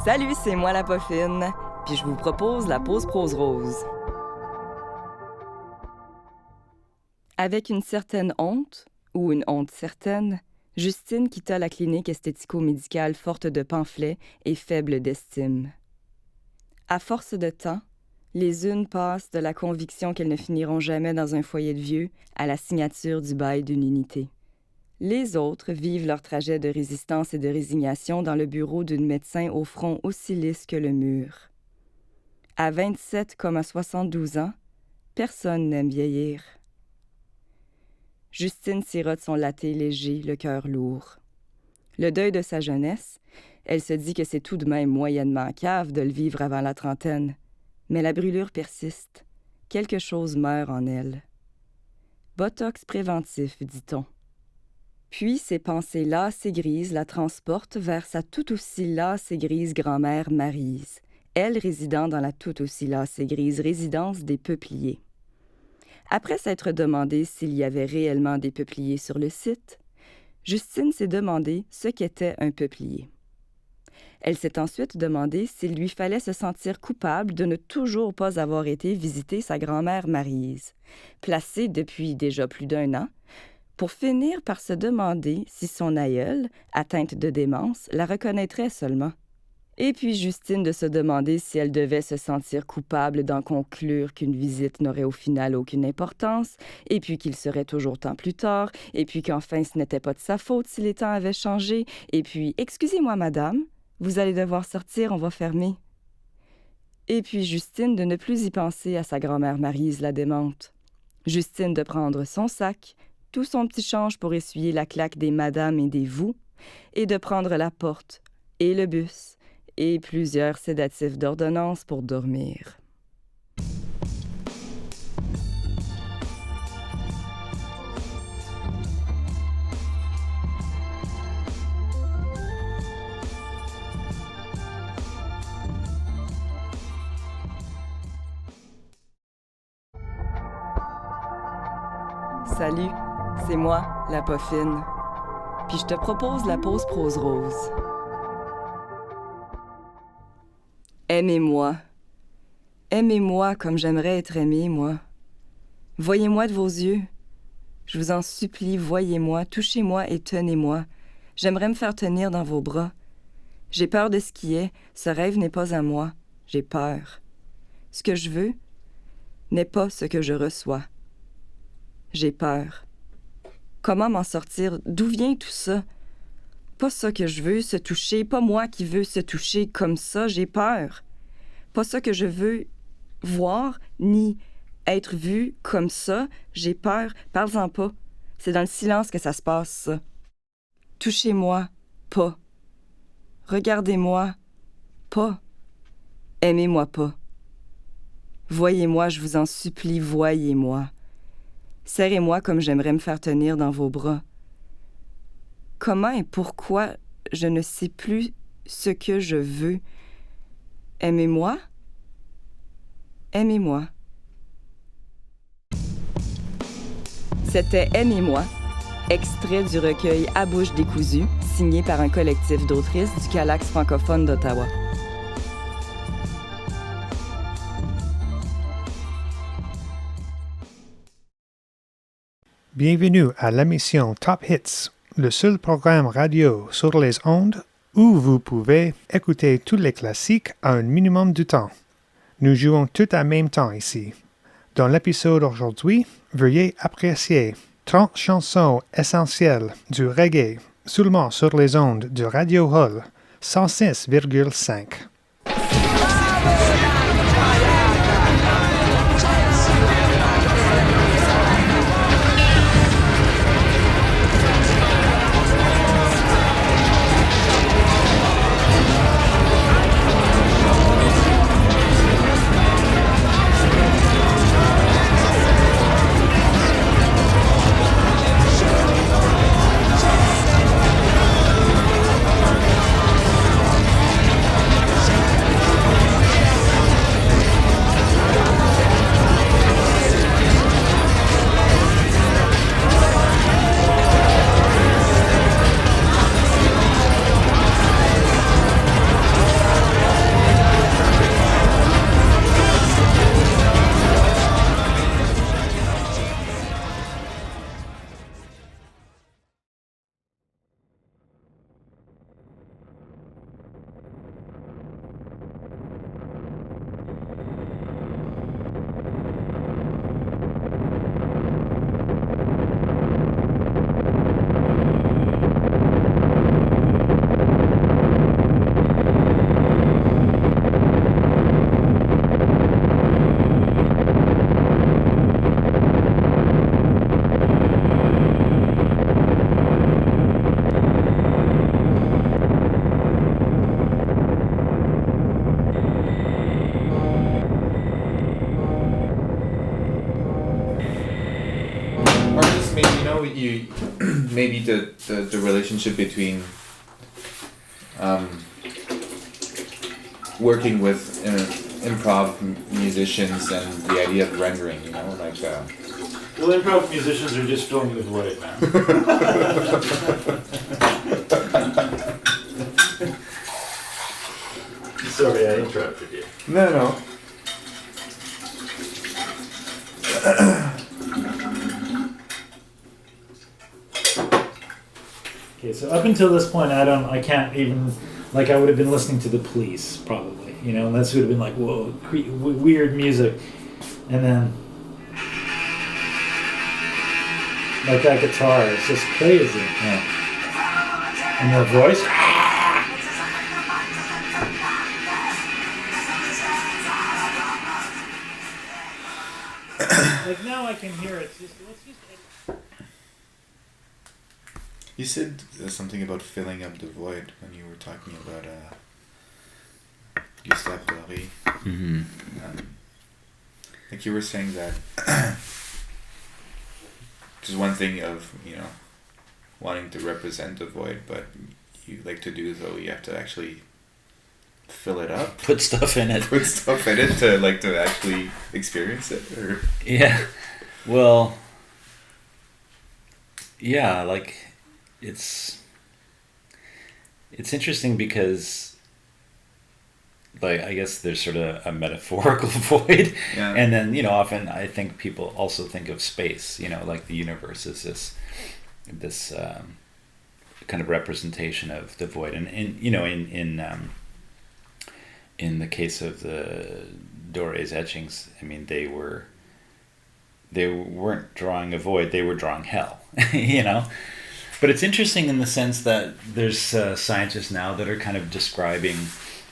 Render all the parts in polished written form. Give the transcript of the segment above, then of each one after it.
Salut, c'est moi la Poffine, puis je vous propose la pause prose rose. Avec une certaine honte, ou une honte certaine, Justine quitta la clinique esthético-médicale forte de pamphlets et faible d'estime. À force de temps, les unes passent de la conviction qu'elles ne finiront jamais dans un foyer de vieux à la signature du bail d'une unité. Les autres vivent leur trajet de résistance et de résignation dans le bureau d'une médecin au front aussi lisse que le mur. À 27 comme à 72 ans, personne n'aime vieillir. Justine sirote son latte léger, le cœur lourd. Le deuil de sa jeunesse, elle se dit que c'est tout de même moyennement cave de le vivre avant la trentaine. Mais la brûlure persiste. Quelque chose meurt en elle. Botox préventif, dit-on. Puis ces pensées lasses et grises la transportent vers sa tout aussi lasse et grise grand-mère Maryse, elle résidant dans la tout aussi lasse et grise résidence des Peupliers. Après s'être demandé s'il y avait réellement des peupliers sur le site, Justine s'est demandé ce qu'était un peuplier. Elle s'est ensuite demandé s'il lui fallait se sentir coupable de ne toujours pas avoir été visiter sa grand-mère Maryse, placée depuis déjà plus d'1 an, pour finir par se demander si son aïeule, atteinte de démence, la reconnaîtrait seulement. Et puis Justine de se demander si elle devait se sentir coupable d'en conclure qu'une visite n'aurait au final aucune importance, et puis qu'il serait toujours temps plus tard, et puis qu'enfin ce n'était pas de sa faute si les temps avaient changé, et puis « Excusez-moi, madame, vous allez devoir sortir, on va fermer. » Et puis Justine de ne plus y penser à sa grand-mère Maryse la démente. Justine de prendre son sac, tout son petit change pour essuyer la claque des madames et des vous, et de prendre la porte, et le bus, et plusieurs sédatifs d'ordonnance pour dormir. Salut, c'est moi, la Poffine. Puis je te propose la pause prose rose. Aimez-moi. Aimez-moi comme j'aimerais être aimée, moi. Voyez-moi de vos yeux. Je vous en supplie, voyez-moi, touchez-moi et tenez-moi. J'aimerais me faire tenir dans vos bras. J'ai peur de ce qui est, ce rêve n'est pas à moi. J'ai peur. Ce que je veux n'est pas ce que je reçois. J'ai peur. Comment m'en sortir? D'où vient tout ça? Pas ça que je veux, se toucher, pas moi qui veux se toucher comme ça, j'ai peur. Pas ça que je veux voir, ni être vu comme ça, j'ai peur. Parle-en pas. C'est dans le silence que ça se passe, ça. Touchez-moi, pas. Regardez-moi, pas. Aimez-moi pas. Voyez-moi, je vous en supplie, voyez-moi. Serrez-moi comme j'aimerais me faire tenir dans vos bras. Comment et pourquoi, je ne sais plus ce que je veux. Aimez-moi? Aimez-moi. C'était Aimez-moi, extrait du recueil À bouche décousue, signé par un collectif d'autrices du Calax francophone d'Ottawa. Bienvenue à l'émission Top Hits, le seul programme radio sur les ondes où vous pouvez écouter tous les classiques à un minimum de temps. Nous jouons tout en même temps ici. Dans l'épisode aujourd'hui, veuillez apprécier 30 chansons essentielles du reggae seulement sur les ondes de Radio Hull 106,5. maybe the relationship between working with improv musicians and the idea of rendering, you know, like. Well, improv musicians are just filling the void, man. Sorry, I interrupted you. No. Okay, so up until this point, I can't even, like, I would have been listening to the Police, probably, you know, and that would have been like, whoa, weird music, and then, like that guitar, it's just crazy, yeah. And the voice, like now I can hear it. You said something about filling up the void when you were talking about Gustave Doré. Mm-hmm. Like you were saying that just one thing of, you know, wanting to represent the void, but you like to do though, you have to actually fill it up. Put stuff in it. Put stuff in it to actually experience it, or Yeah. Well, yeah, like it's interesting because, like, I guess there's sort of a metaphorical void, yeah. And then, you know, often I think people also think of space, you know, like the universe is this kind of representation of the void, and you know, in the case of the Doré's etchings, I mean, they weren't drawing a void, they were drawing hell, you know. But it's interesting in the sense that there's scientists now that are kind of describing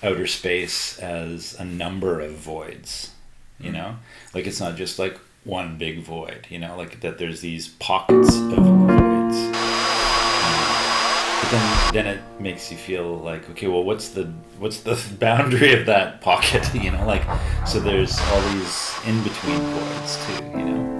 outer space as a number of voids, you know? Like, it's not just like one big void, you know, like that there's these pockets of voids. But then it makes you feel like, okay, well, what's the boundary of that pocket, you know? Like, so there's all these in-between voids too, you know?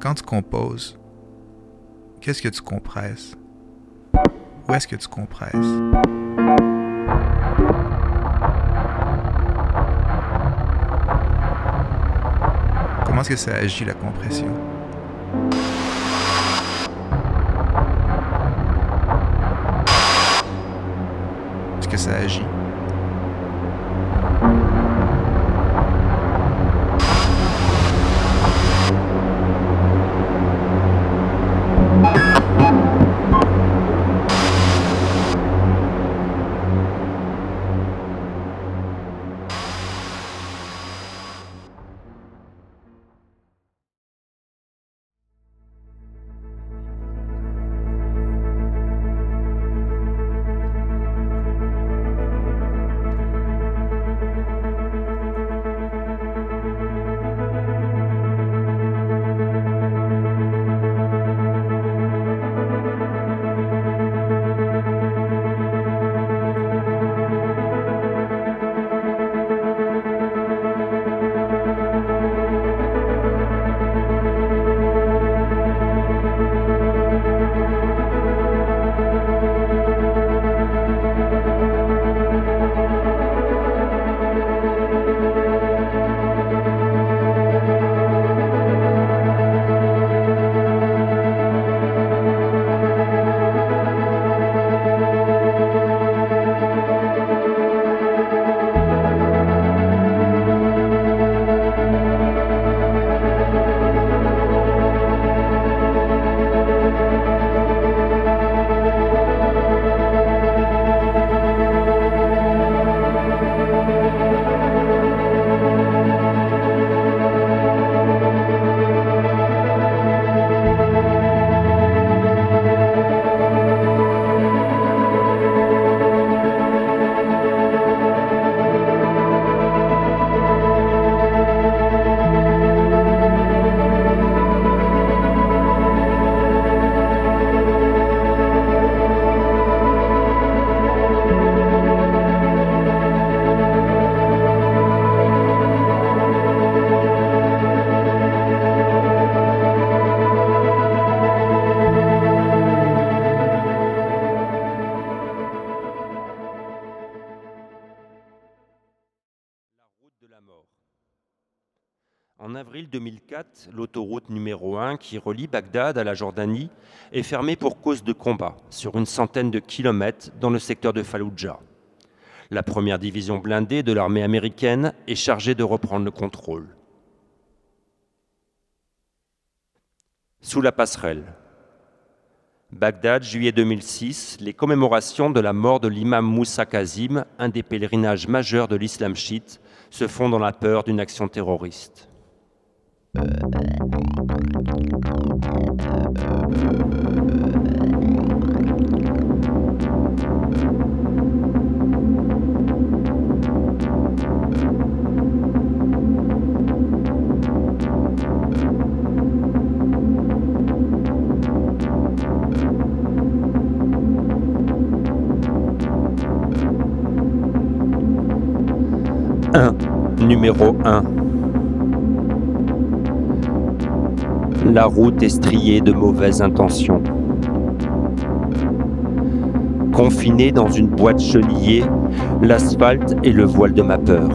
Quand tu composes, qu'est-ce que tu compresses? Où est-ce que tu compresses? Comment est-ce que ça agit, la compression? Est-ce que ça agit? de la mort. En avril 2004, l'autoroute numéro 1 qui relie Bagdad à la Jordanie est fermée pour cause de combat sur une centaine de kilomètres dans le secteur de Falloujah. La première division blindée de l'armée américaine est chargée de reprendre le contrôle. Sous la passerelle. Bagdad, juillet 2006, les commémorations de la mort de l'imam Moussa Kazim, un des pèlerinages majeurs de l'islam chiite, se font dans la peur d'une action terroriste. Numéro 1. La route est striée de mauvaises intentions. Confiné dans une boîte chenillée, l'asphalte est le voile de ma peur.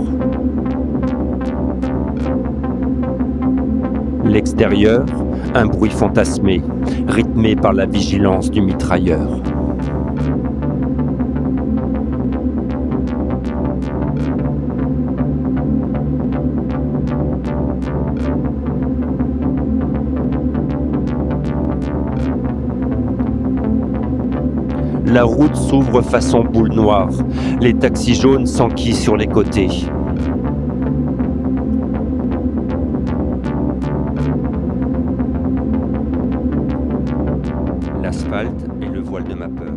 L'extérieur, un bruit fantasmé, rythmé par la vigilance du mitrailleur. La route s'ouvre façon boule noire. Les taxis jaunes s'enquillent sur les côtés. L'asphalte est le voile de ma peur.